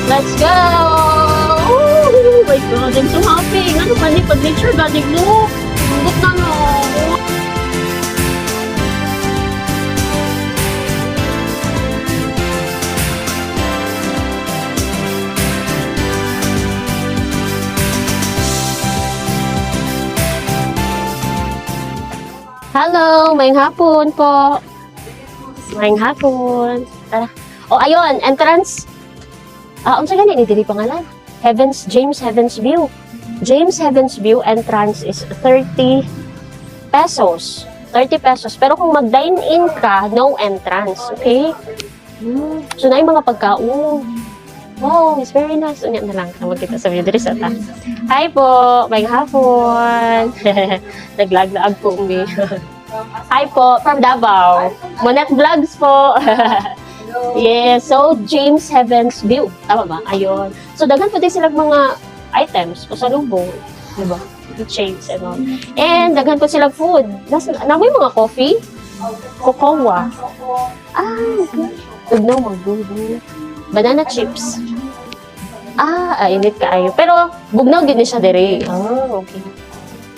Let's go! Oh my God, I'm so happy. Ano pa ni pag-nature galing mo? Hanggot na no. Hello, mayang hapon po. Mayang hapon. Tara. Oh, ayun, entrance. Unsa gani ni diri pangalan? James Heaven's View. James Heaven's View entrance is 30 pesos. 30 pesos. Pero kung mag-dine-in ka, no entrance. Okay? So, na yung mga pagkaon. Wow, it's very nice. Unya na lang. Tawag kita sa video sa ta. Hi po. Mayang hapon. Naglag-lag po mi. Hi po. From Davao. Monet Vlogs po. Yes. So, James Heaven's View. Tama ba? Ayun. So, daghan po din silang mga items o salubong. Diba? Chains and all. And daghan po silang food. Namoy mga coffee. Cocoa. Okay. Tugnaw mag-good. Banana chips. Init kaayo. Pero, bugnaw din siya dire. Okay.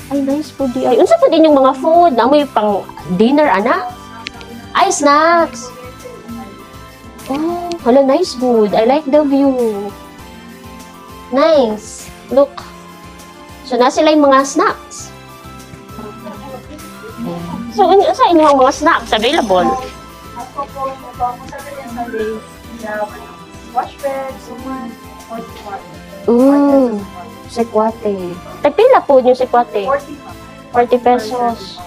Ay, nice food di ay. Unsa pa din yung mga food? Namoy pang dinner, ana? Ay, snacks. Oh, hala, nice food. I like the view. Nice. Look. So, na sila yung mga snacks. So, sa inyo ang mga snacks available? Wash bag, suman, Sekwate. Tagpila po yung sekwate? 40 pesos.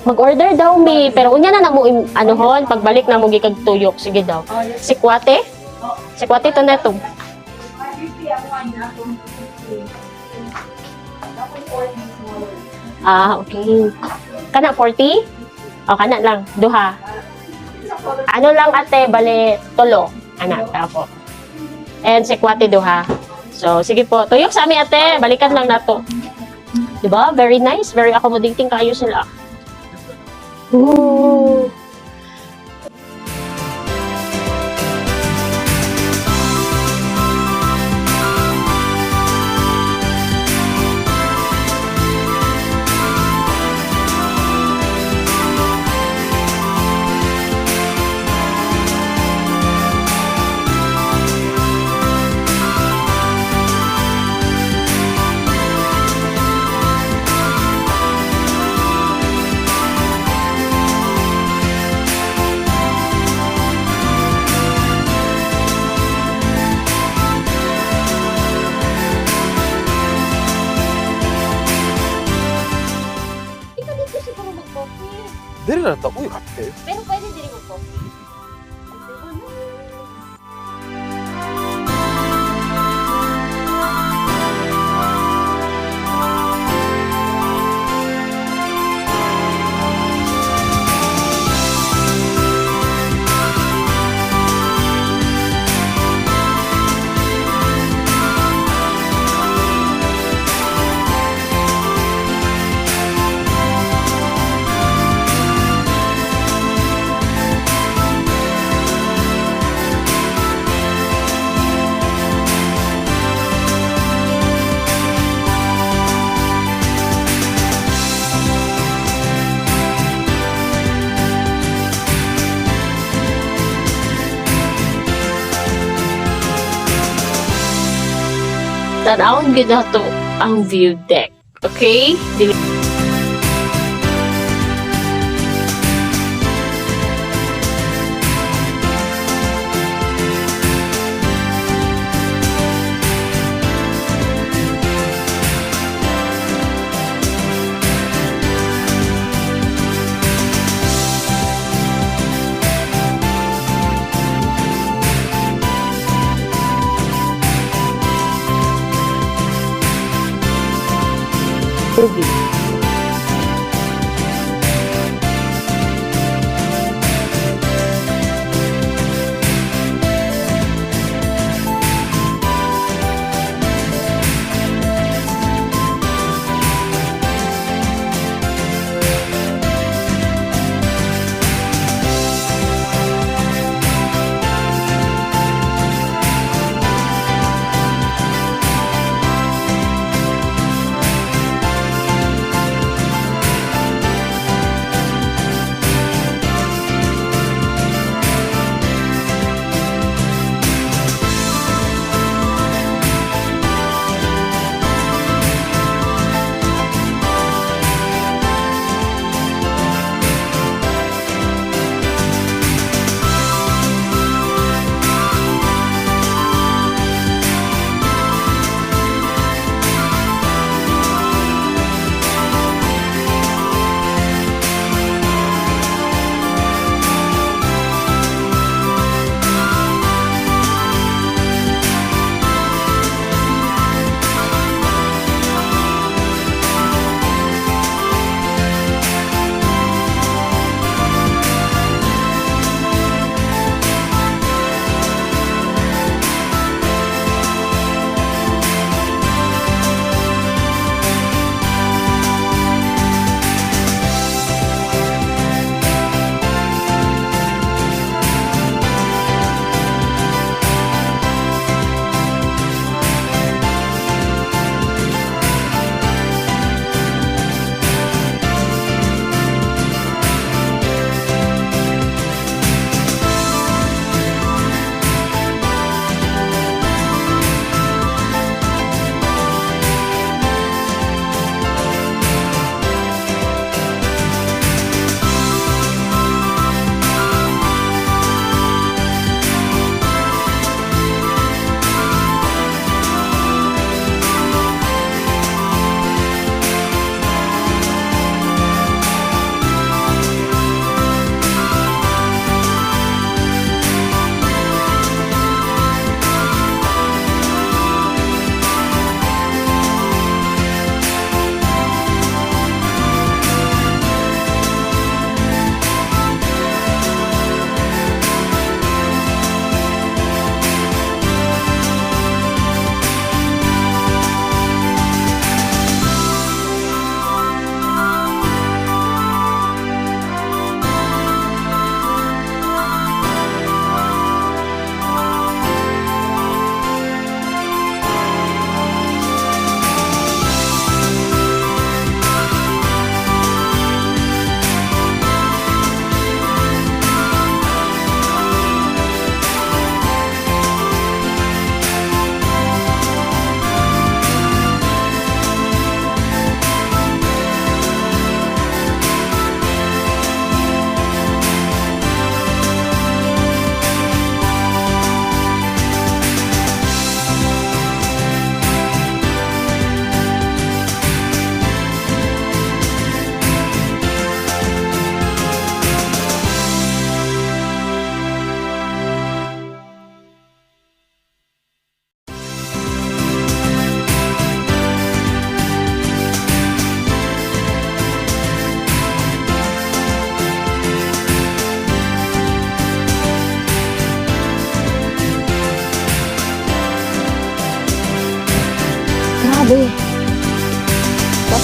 Mag-order daw mi, pero unya na mo anuhon, pagbalik na mo gikag tuyok, sige daw. Sekwate? Sekwate to na to. Okay. Kana 40? Kana lang, duha. Ano lang ate, bali, tulo. Anak, po. And sekwate duha. So, sige po. Tuyok sa amin ate, balikan lang na to. Diba? Very nice, very accommodating kayo sila. Ooh. Dili na to, uy, kape. Pero pwede din mag-coffee. Tanawin gid nato ang view deck. Okay? Ruby.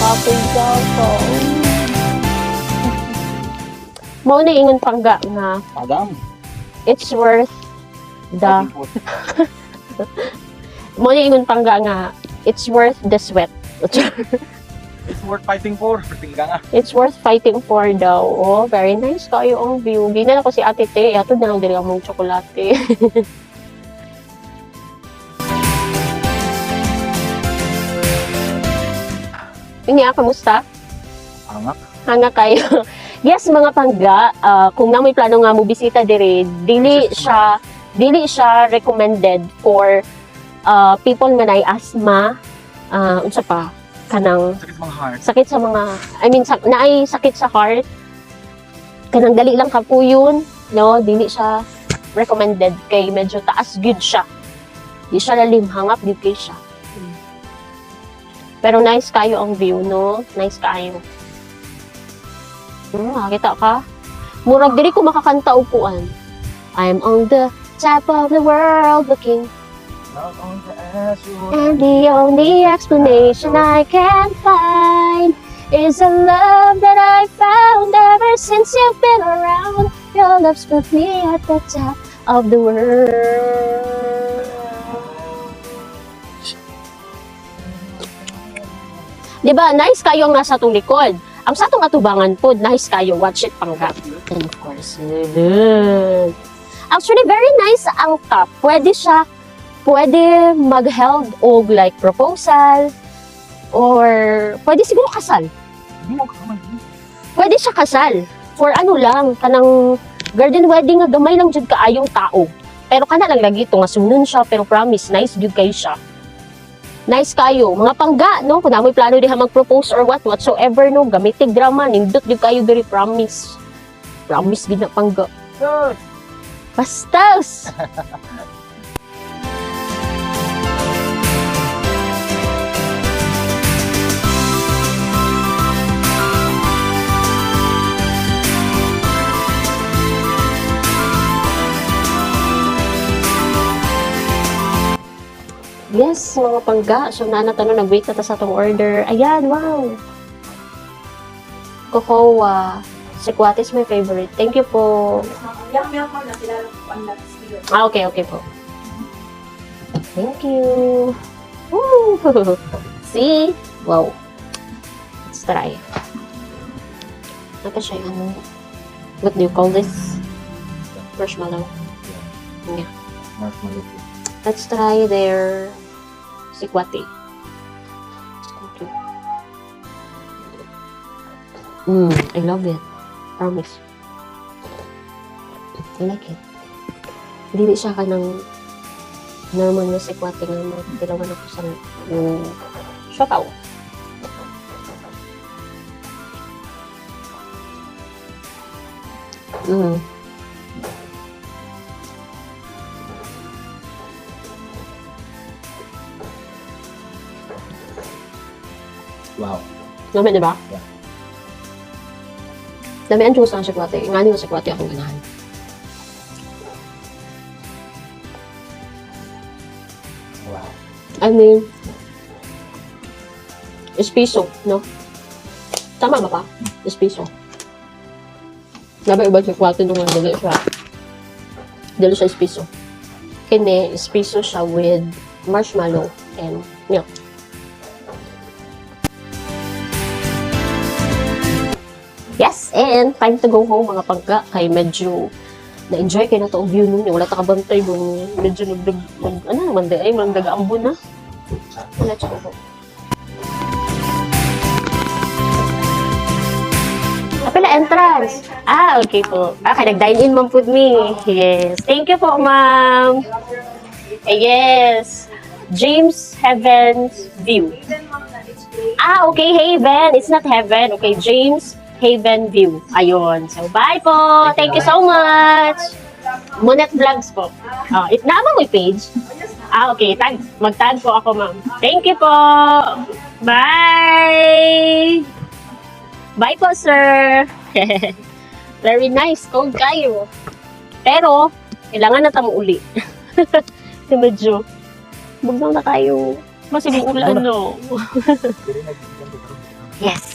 Kapigaw ko. Mo na ingon pangga nga Adam. it's worth the mo na ingon pangga nga it's worth the sweat. It's worth fighting for. Tingga nga. It's worth fighting for daw. Oh, very nice kayo ang view. Ginan ako si Ate Te. Ato na lang dili ang mong tsokolate. Inya, kamusta? Angak. Hanga kayo. Yes, mga pangga, kung na may plano nga mo bisita dire, dili siya recommended for people nga nay asthma, unsa pa kanang Sakit sa mga heart. sakit sa mga naay sakit sa heart. Kanang dali lang kapuyon, no, dili siya recommended kay medyo taas gyud siya. Di siya lalim, hangap gyud kay siya. Pero nice kayo ang view, no? Nice kayo. Nakita ka? Murag diri ko makakanta upuan. I'm on the top of the world looking. Not on the azure. And the only explanation I can find is a love that I found ever since you've been around. Your love's put me at the top of the world. Diba, nice kayo ang nasa tong likod. Ang sa itong atubangan po, nice kayo. Watch it pangga. And of course, actually, very nice ang top. Pwede mag-held og like proposal or pwede siguro kasal. Hindi mo kakamay. Pwede siya kasal. For ano lang, kanang garden wedding nga gamay lang jud kaayong tao. Pero kana lang lagi ito nga sunon siya pero promise nice jud kay siya. Nice kayo. Mga pangga, no? Kung namoy plano diha mag-propose or whatsoever, no? Gamitig drama, nindot jud kayo diri promise. Promise gid na pangga. Good. Bastos! Yes, mga pangga. So, nag-wait na ta sa itong order. Ayan, wow! Cocoa. Sekwate is my favorite. Thank you po. Okay po. Thank you. Woo! See? Wow. Let's try. Ito siya yung, what do you call this? Marshmallow. Yeah. Marshmallow. Let's try their sekwate. I love it. Promise. I like it. Hindi siya ka ng normal na sekwate nga magdilawan ako sa shotao. Wow. Dami, di ba? Yeah. Dami ang juice ng sekwate. Nga yung sekwate akong ganahan. Wow. I mean, espiso, no? Tama ba pa? Espiso. Dami ibang sekwate nung dali siya. Dali siya espiso. Kini, espiso siya with marshmallow and milk. Yes, and time to go home mga pagka. Kay medyo na-enjoy kayo na to ang view nun. Wala takabantay kung medyo nagdaga-ambon na. Let's go home. Pala entrance. Okay po. Kaya nag-dine-in ma'am food me. Yes. Thank you po, ma'am. Yes. James Heaven's View. Okay, Haven. It's not Heaven. Okay, James Haven View. Ayun. So, bye po. Thank you so much. Monet Vlogs po. Naman mo yung page? Okay. Mag-tag po ako, ma'am. Thank you po. Bye. Bye po, sir. Very nice. Cold kayo. Pero, kailangan na tamo uli. Kasi medyo, bugnaw na kayo. Masibong ulan, no? Yes.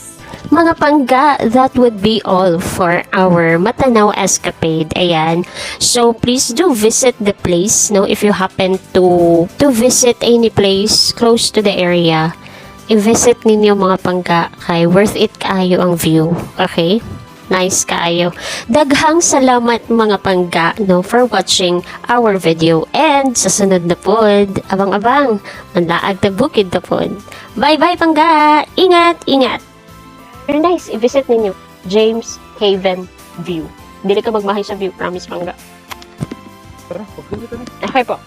Mga pangga, that would be all for our Matanao escapade. Ayan. So, please do visit the place, no? If you happen to visit any place close to the area, i-visit ninyo mga pangga. Kay worth it kaayo ang view. Okay? Nice kaayo. Daghang salamat mga pangga, no, for watching our video. And sa sunod na pod, abang-abang, manlaag ta bukid na pod. Bye-bye pangga! Ingat! Ingat! Very nice. I-visit ninyo. James Haven View. Dili ka magmahay sa view. Promise pangga. Tara, pagkakita na. Okay po.